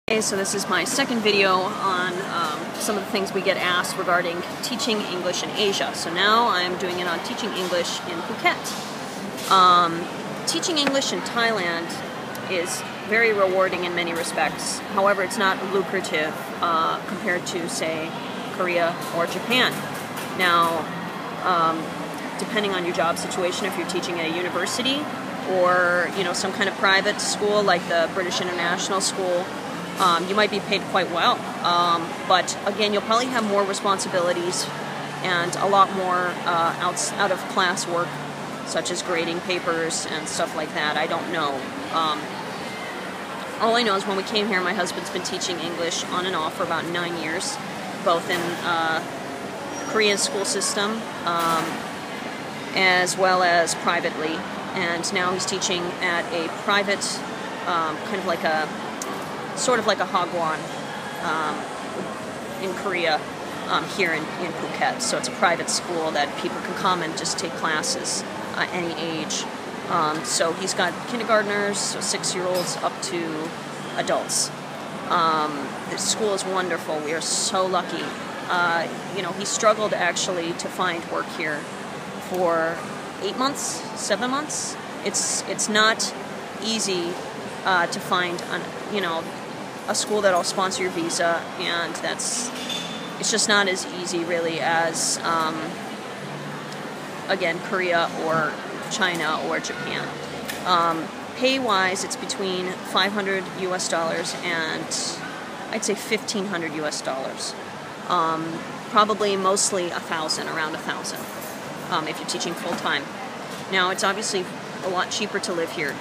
Okay, so this is my second video on some of the things we get asked regarding teaching English in Asia. So now I'm doing it on teaching English in Phuket. Teaching English in Thailand is very rewarding in many respects. However, it's not lucrative compared to, say, Korea or Japan. Now, depending on your job situation, if you're teaching at a university or some kind of private school like the British International School, you might be paid quite well, but again, you'll probably have more responsibilities and a lot more out-of-class work, such as grading papers and stuff like that. I don't know. All I know is when we came here, my husband's been teaching English on and off for about 9 years, both in Korean school system as well as privately, and now he's teaching at a private, kind of like a sort of like a hagwon in Korea, here in Phuket. So it's a private school that people can come and just take classes any age. So he's got kindergartners, so 6-year-olds up to adults. The school is wonderful. We are so lucky. He struggled actually to find work here for 8 months, 7 months. It's not easy to find a school that'll sponsor your visa, and it's just not as easy really as again, Korea or China or Japan. Pay-wise, it's between $500 US and I'd say $1,500 US. Probably mostly around 1,000 if you're teaching full-time. Now, it's obviously a lot cheaper to live here.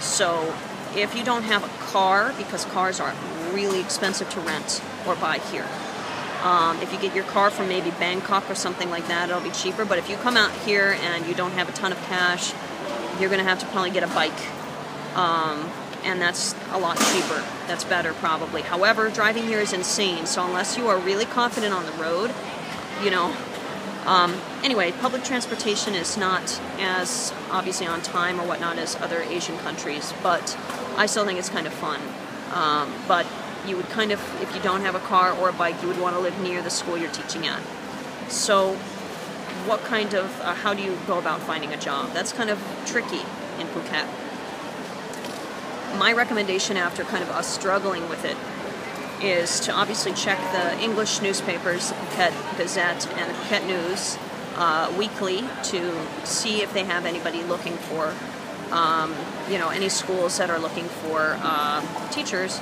So if you don't have a car, because cars are really expensive to rent or buy here. If you get your car from maybe Bangkok or something like that, it'll be cheaper. But if you come out here and you don't have a ton of cash, you're going to have to probably get a bike. And that's a lot cheaper. That's better probably. However, driving here is insane. So unless you are really confident on the road, anyway, public transportation is not as obviously on time or whatnot as other Asian countries, but I still think it's kind of fun. But you would kind of, if you don't have a car or a bike, you would want to live near the school you're teaching at. So what kind of, how do you go about finding a job? That's kind of tricky in Phuket. My recommendation after kind of us struggling with it is to obviously check the English newspapers, the Phuket Gazette and the Phuket News weekly to see if they have anybody looking for, any schools that are looking for teachers.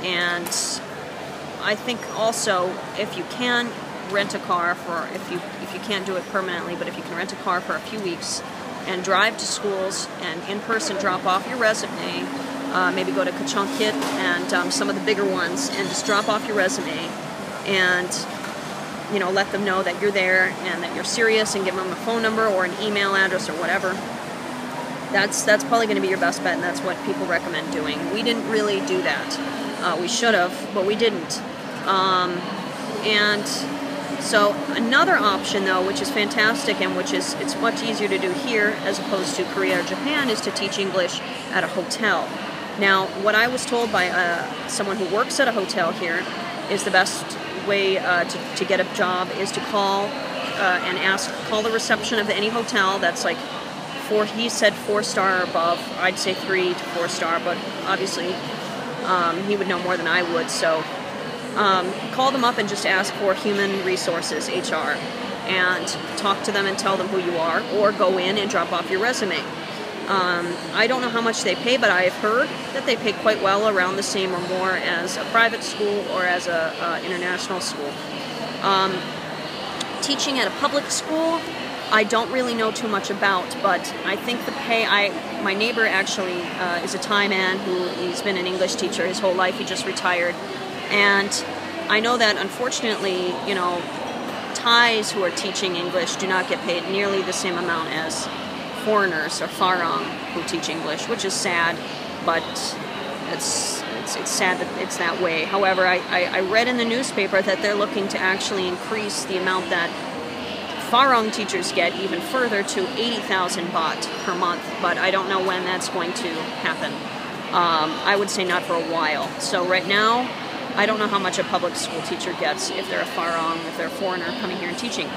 And I think also if you can rent a car for, if you can't do it permanently, but if you can rent a car for a few weeks and drive to schools and in person drop off your resume, maybe go to Kachongkit and some of the bigger ones, and just drop off your resume and let them know that you're there and that you're serious, and give them a phone number or an email address or whatever. That's probably going to be your best bet, and that's what people recommend doing. We didn't really do that. We should have, but we didn't. And so another option, though, which is fantastic and it's much easier to do here as opposed to Korea or Japan, is to teach English at a hotel. Now, what I was told by someone who works at a hotel here is the best way to get a job is to call and call the reception of any hotel that's like he said 4-star or above. I'd say 3 to 4-star, but obviously he would know more than I would. So call them up and just ask for human resources, HR, and talk to them and tell them who you are, or go in and drop off your resume. I don't know how much they pay, but I've heard that they pay quite well, around the same or more as a private school or as a international school. Teaching at a public school, I don't really know too much about, but I think the pay, my neighbor actually is a Thai man he's been an English teacher his whole life. He just retired. And I know that unfortunately, Thais who are teaching English do not get paid nearly the same amount as foreigners or Farang who teach English, which is sad, but it's sad that it's that way. However, I read in the newspaper that they're looking to actually increase the amount that Farang teachers get even further to 80,000 baht per month, but I don't know when that's going to happen. I would say not for a while. So right now, I don't know how much a public school teacher gets if they're a Farang, if they're a foreigner coming here and teaching.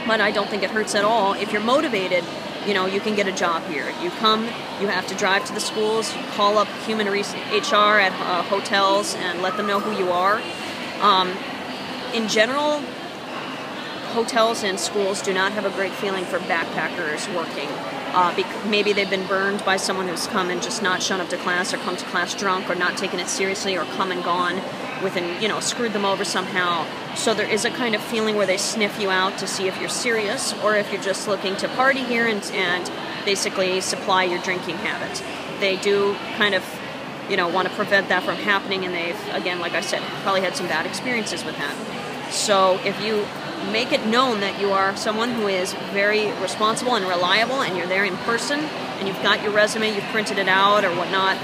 But I don't think it hurts at all. If you're motivated, you know, you can get a job here. You come, you have to drive to the schools, you call up human HR at hotels and let them know who you are. In general, hotels and schools do not have a great feeling for backpackers working. Maybe they've been burned by someone who's come and just not shown up to class, or come to class drunk, or not taken it seriously, or come and gone within, you know, screwed them over somehow. So there is a kind of feeling where they sniff you out to see if you're serious, or if you're just looking to party here and basically supply your drinking habit. They do kind of, you know, want to prevent that from happening, and they've, again, like I said, probably had some bad experiences with that. So if you make it known that you are someone who is very responsible and reliable, and you're there in person, and you've got your resume, you've printed it out or whatnot,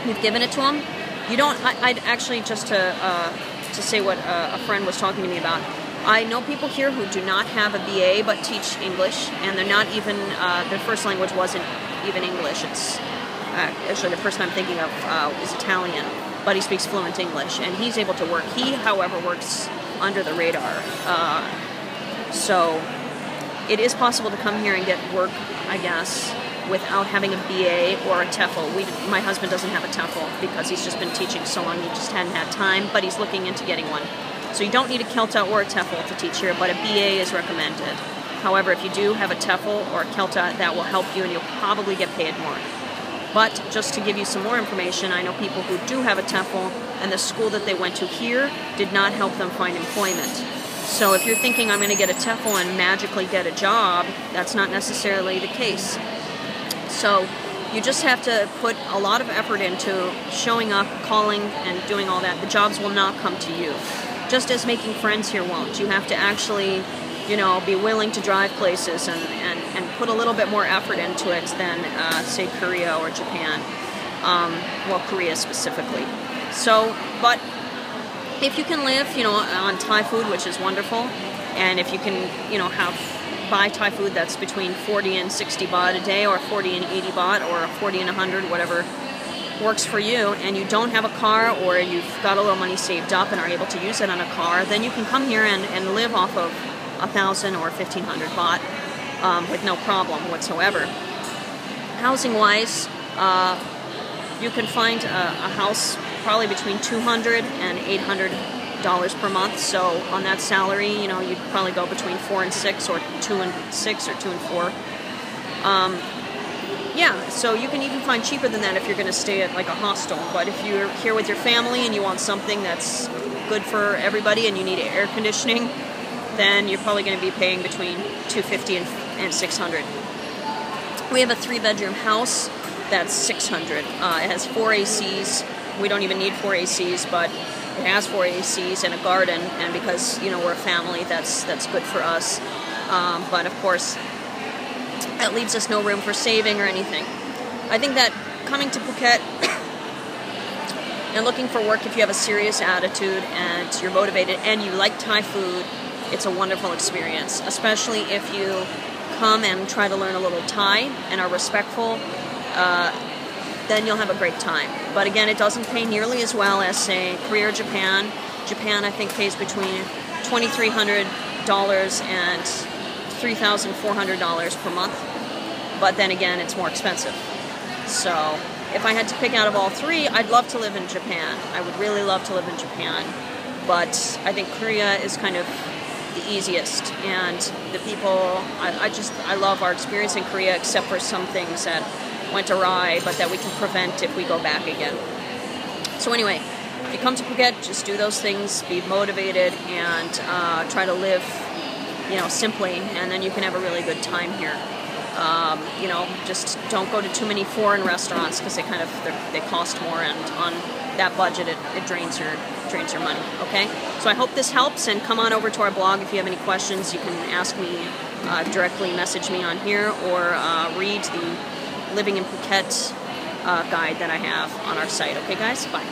you've given it to them. You don't. I'd actually, just to say what a friend was talking to me about. I know people here who do not have a BA but teach English, and they're not even, their first language wasn't even English. It's actually, the person I'm thinking of is Italian, but he speaks fluent English, and he's able to work. He, however, works under the radar. So it is possible to come here and get work, I guess, without having a BA or a TEFL. My husband doesn't have a TEFL because he's just been teaching so long, he just hadn't had time, but he's looking into getting one. So you don't need a CELTA or a TEFL to teach here, but a BA is recommended. However, if you do have a TEFL or a CELTA, that will help you, and you'll probably get paid more. But just to give you some more information, I know people who do have a TEFL, and the school that they went to here did not help them find employment. So if you're thinking, I'm going to get a TEFL and magically get a job, that's not necessarily the case. So you just have to put a lot of effort into showing up, calling, and doing all that. The jobs will not come to you. Just as making friends here won't. You have to actually, you know, be willing to drive places and put a little bit more effort into it than, say, Korea or Japan. Well, Korea specifically. So, but if you can live, you know, on Thai food, which is wonderful, and if you can, you know, buy Thai food that's between 40 and 60 baht a day, or 40 and 80 baht, or 40 and 100, whatever works for you, and you don't have a car, or you've got a little money saved up and are able to use it on a car, then you can come here and live off of 1,000 or 1,500 baht with no problem whatsoever. Housing-wise, you can find a house probably between $200 and $800 per month. So on that salary, you know, you'd probably go between 4 and 6, or 2 and 6, or 2 and 4. Yeah, so you can even find cheaper than that if you're going to stay at like a hostel. But if you're here with your family and you want something that's good for everybody and you need air conditioning, then you're probably going to be paying between $250 and $600. We have a 3-bedroom house that's $600. It has 4 ACs. We don't even need 4 ACs, but it has 4 ACs and a garden, and because, you know, we're a family, that's good for us. But of course, that leaves us no room for saving or anything. I think that coming to Phuket and looking for work, if you have a serious attitude and you're motivated and you like Thai food, it's a wonderful experience, especially if you come and try to learn a little Thai and are respectful. Then you'll have a great time. But again, it doesn't pay nearly as well as, say, Korea or Japan. Japan, I think, pays between $2,300 and $3,400 per month. But then again, it's more expensive. So if I had to pick out of all three, I'd love to live in Japan. I would really love to live in Japan. But I think Korea is kind of the easiest. And the people, I love our experience in Korea, except for some things that went awry, but that we can prevent if we go back again. So anyway, if you come to Phuket, just do those things, be motivated, and try to live, you know, simply, and then you can have a really good time here. You know, just don't go to too many foreign restaurants because they cost more, and on that budget, it drains your money. Okay, so I hope this helps, and come on over to our blog if you have any questions. You can ask me directly, message me on here, or read the Living in Phuket guide that I have on our site. Okay, guys? Bye.